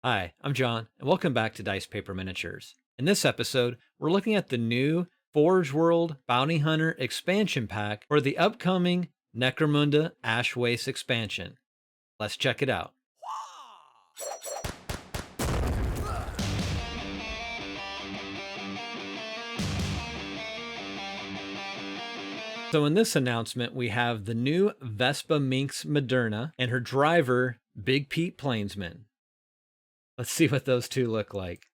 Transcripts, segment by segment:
Hi, I'm John, and welcome back to Dice Paper Miniatures. In this episode, we're looking at the new Forge World Bounty Hunter expansion pack for the upcoming Necromunda Ash Waste expansion. Let's check it out. So in this announcement, we have the new Vespa Minx Merdena and her driver, Big Pete Plainsman. Let's see what those two look like.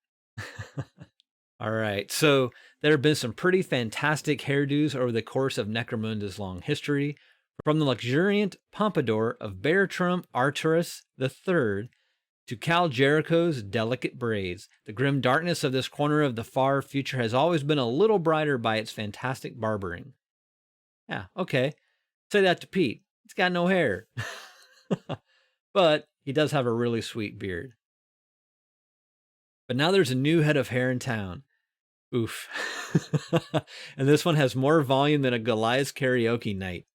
All right, so there have been some pretty fantastic hairdos over the course of Necromunda's long history, from the luxuriant pompadour of Bertram Arturus III to Cal Jericho's delicate braids. The grim darkness of this corner of the far future has always been a little brighter by its fantastic barbering. Yeah, okay. Say that to Pete. He's got no hair. But he does have a really sweet beard. But now there's a new head of hair in town. Oof. And this one has more volume than a Goliath's karaoke night.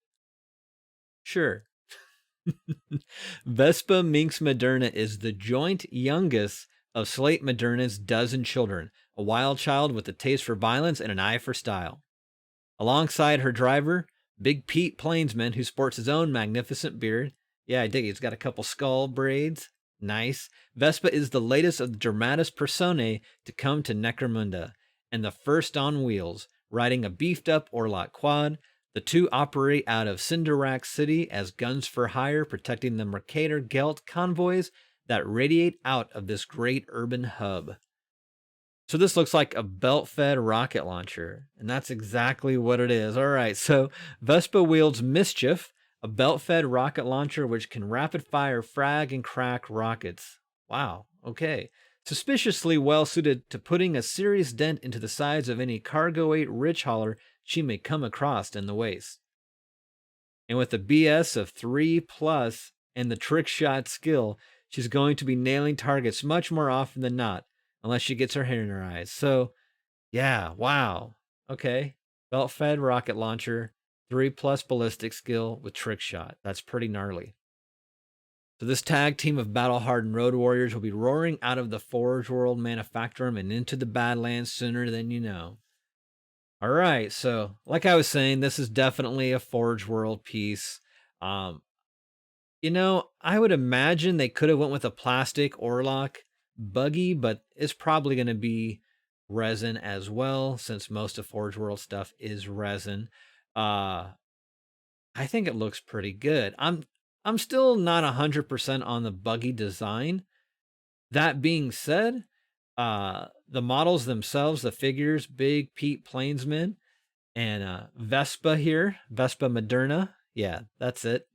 Sure. Vespa Minx Merdena is the joint youngest of Slate Moderna's dozen children, a wild child with a taste for violence and an eye for style. Alongside her driver, Big Pete Plainsman, who sports his own magnificent beard. Yeah, I dig it. He's got a couple skull braids. Nice. Vespa is the latest of the dramatis personae to come to Necromunda, and the first on wheels, riding a beefed-up Orlock quad. The two operate out of Cinderrack City as guns for hire, protecting the Mercator Gelt convoys that radiate out of this great urban hub. So this looks like a belt-fed rocket launcher, and that's exactly what it is. All right, so Vespa wields Mischief, a belt-fed rocket launcher which can rapid-fire frag and crack rockets. Wow, okay. Suspiciously well-suited to putting a serious dent into the sides of any cargo-weight rich hauler she may come across in the waste. And with a BS of 3+ and the trick shot skill, she's going to be nailing targets much more often than not, unless she gets her hair in her eyes. So, yeah, wow. Okay. Belt-fed rocket launcher, 3+ ballistic skill with trick shot. That's pretty gnarly. So this tag team of battle-hardened road warriors will be roaring out of the Forge World Manufactorum and into the Badlands sooner than you know. All right, so like I was saying, this is definitely a Forge World piece. I would imagine they could have went with a plastic Orlock buggy, but it's probably going to be resin as well, since most of Forge World stuff is resin. I think it looks pretty good. I'm still not 100% on the buggy design. That being said, the models themselves, the figures, Big Pete Plainsman and Vespa here, Vespa Merdena. Yeah, that's it.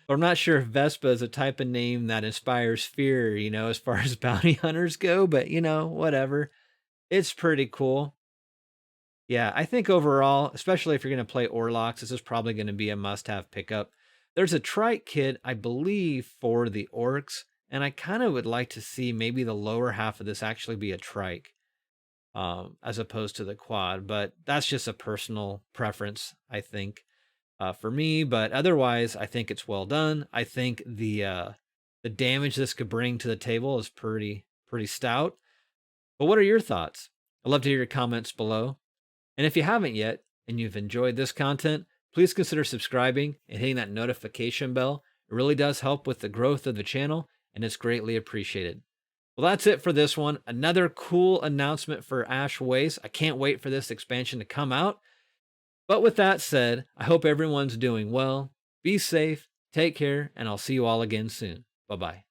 I'm not sure if Vespa is a type of name that inspires fear, as far as bounty hunters go, but whatever. It's pretty cool. Yeah, I think overall, especially if you're going to play Orlocks, this is probably going to be a must-have pickup. There's a trike kit, I believe, for the Orcs, and I kind of would like to see maybe the lower half of this actually be a trike, as opposed to the quad, but that's just a personal preference, I think, for me. But otherwise, I think it's well done. I think the damage this could bring to the table is pretty stout. But what are your thoughts? I'd love to hear your comments below. And if you haven't yet, and you've enjoyed this content, please consider subscribing and hitting that notification bell. It really does help with the growth of the channel, and it's greatly appreciated. Well, that's it for this one. Another cool announcement for Ash Waste. I can't wait for this expansion to come out. But with that said, I hope everyone's doing well. Be safe, take care, and I'll see you all again soon. Bye-bye.